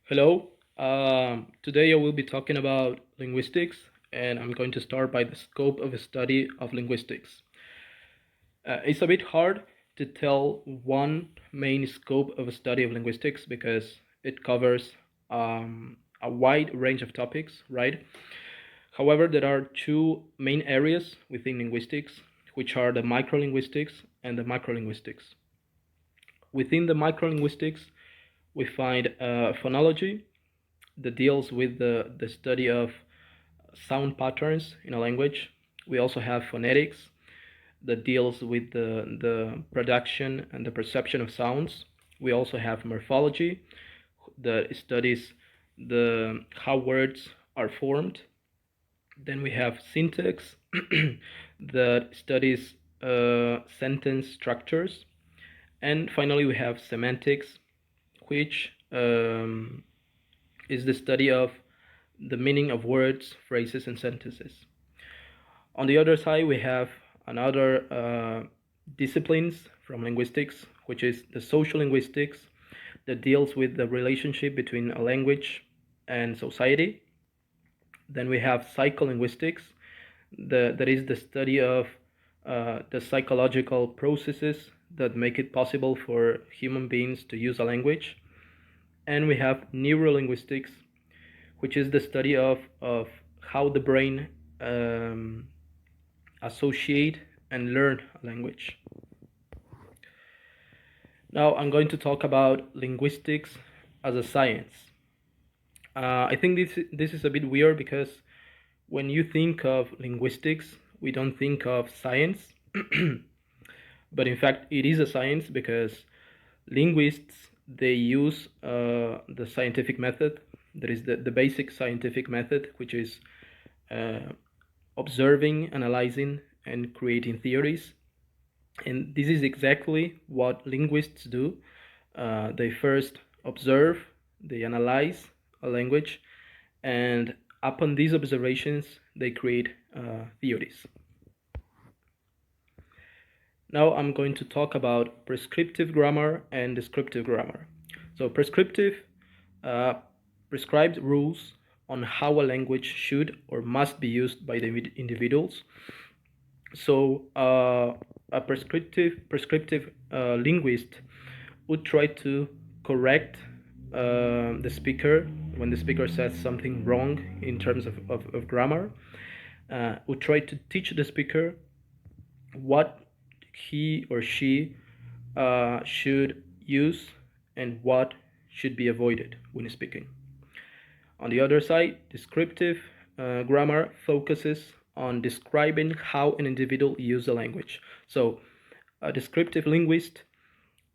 Hello. Today I will be talking about linguistics, and I'm going to start by the scope of a study of linguistics. It's a bit hard to tell one main scope of a study of linguistics because it covers a wide range of topics, right? However, there are two main areas within linguistics, which are the microlinguistics and the macrolinguistics. Within the microlinguistics, we find phonology, that deals with the study of sound patterns in a language. We also have phonetics that deals with the production and the perception of sounds. We also have morphology that studies the how words are formed. Then we have syntax that studies sentence structures. And finally, we have semantics, which is the study of the meaning of words, phrases, and sentences. On the other side, we have another disciplines from linguistics, which is the social linguistics, that deals with the relationship between a language and society. Then we have psycholinguistics, that is the study of the psychological processes that make it possible for human beings to use a language. And we have neurolinguistics, which is the study of how the brain associate and learn a language. Now I'm going to talk about linguistics as a science. I think this is a bit weird because when you think of linguistics, we don't think of science, but in fact it is a science because linguists they use the scientific method, that is the basic scientific method, which is uh, observing, analyzing, and creating theories. And this is exactly what linguists do. They first observe, they analyze a language, and upon these observations, they create theories. Now I'm going to talk about prescriptive grammar and descriptive grammar. So prescriptive uh, prescribed rules on how a language should or must be used by the individuals. So a prescriptive linguist would try to correct the speaker when the speaker says something wrong in terms of grammar. Would try to teach the speaker what he or she should use and what should be avoided when speaking. On the other side, descriptive grammar focuses on describing how an individual uses a language. So, a descriptive linguist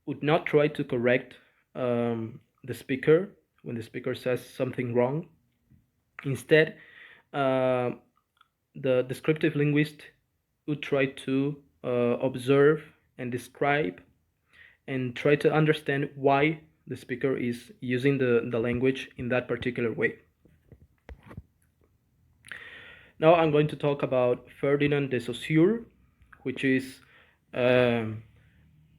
would not try to correct the speaker when the speaker says something wrong. Instead, uh, the descriptive linguist would try to observe and describe and try to understand why the speaker is using the language in that particular way. Now I'm going to talk about Ferdinand de Saussure, which is um,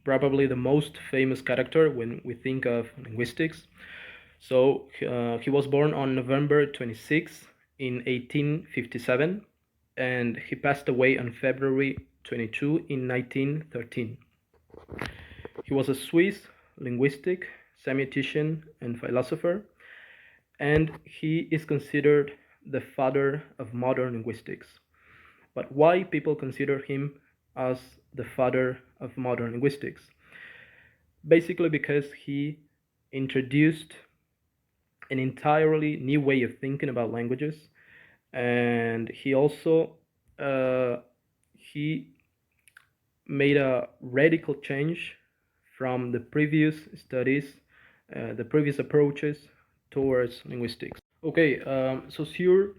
probably the most famous character when we think of linguistics. So he was born on November 26 in 1857, and he passed away on February 22 in 1913. He was a Swiss linguistic, semiotician, and philosopher, and he is considered the father of modern linguistics. But why people consider him as the father of modern linguistics? Basically, because he introduced an entirely new way of thinking about languages, and he also he made a radical change from the previous studies, the previous approaches towards linguistics. Okay, so Saussure,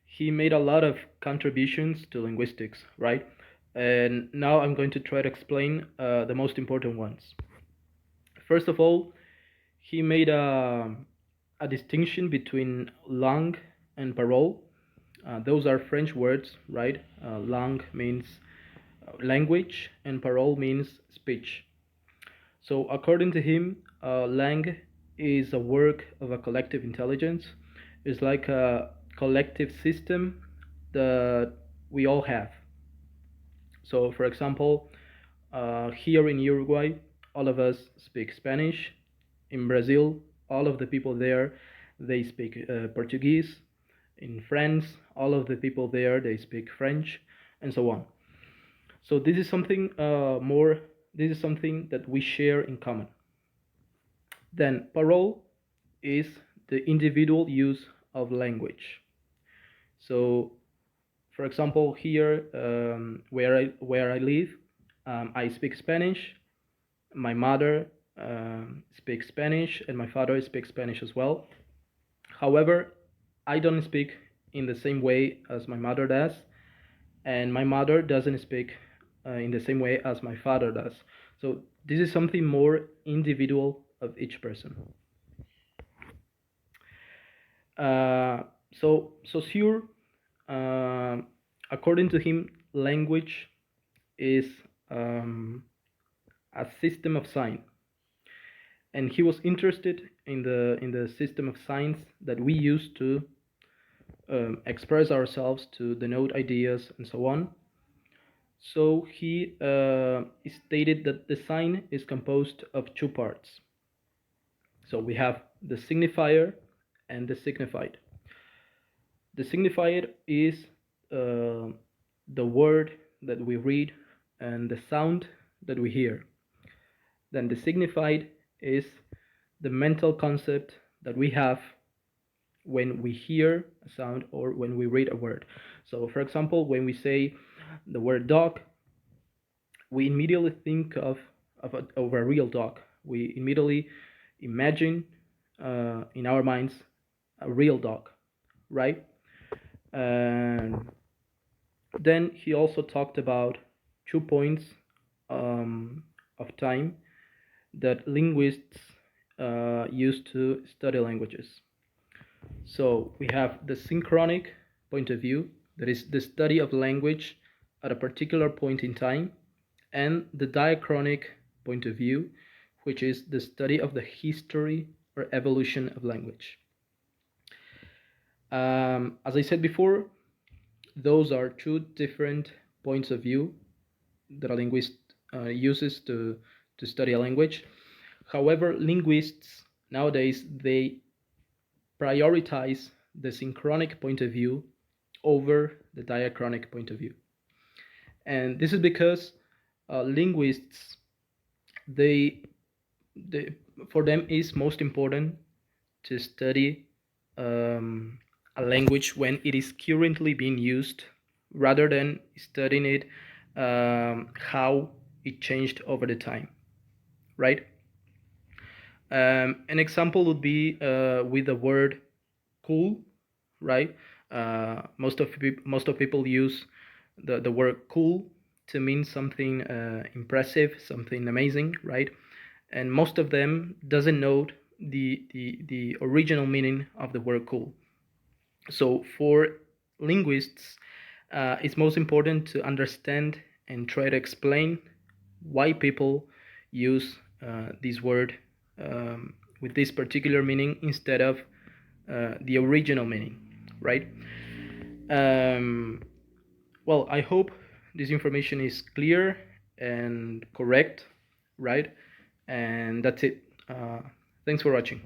he made a lot of contributions to linguistics, right? And now I'm going to try to explain the most important ones. First of all, he made a distinction between langue and parole. Those are French words, right? Langue means language, and parole means speech. So, according to him, langue is a work of a collective intelligence. It's like a collective system that we all have. So, for example, here in Uruguay, all of us speak Spanish. In Brazil, all of the people there, they speak Portuguese. In France, all of the people there, they speak French, and so on. So this is something more. This is something that we share in common. Then parole is the individual use of language. So, for example, here where I live, I speak Spanish. My mother speaks Spanish, and my father speaks Spanish as well. However, I don't speak in the same way as my mother does, and my mother doesn't speak in the same way as my father does. So this is something more individual of each person. So Saussure, uh, according to him, language is a system of sign, and he was interested in the system of signs that we use to express ourselves, to denote ideas, and so on. So he stated that the sign is composed of two parts. So we have the signifier and the signified. The signified is the word that we read and the sound that we hear. Then the signified is the mental concept that we have when we hear a sound or when we read a word. So, for example, when we say the word dog, we immediately think of a real dog. We immediately imagine in our minds a real dog, right? And then he also talked about 2 points of time that linguists use to study languages. So we have the synchronic point of view, that is the study of language at a particular point in time, and the diachronic point of view, which is the study of the history or evolution of language. As I said before, those are two different points of view that a linguist uses to study a language. However, linguists nowadays, they prioritize the synchronic point of view over the diachronic point of view. And this is because linguists, they for them is most important to study a language when it is currently being used, rather than studying it how it changed over the time, right? An example would be with the word cool, right? Most of people use the word cool to mean something impressive, something amazing, right? And most of them doesn't know the original meaning of the word cool. So for linguists, it's most important to understand and try to explain why people use this word with this particular meaning instead of the original meaning, right? Well, I hope this information is clear and correct, right? And that's it. Thanks for watching.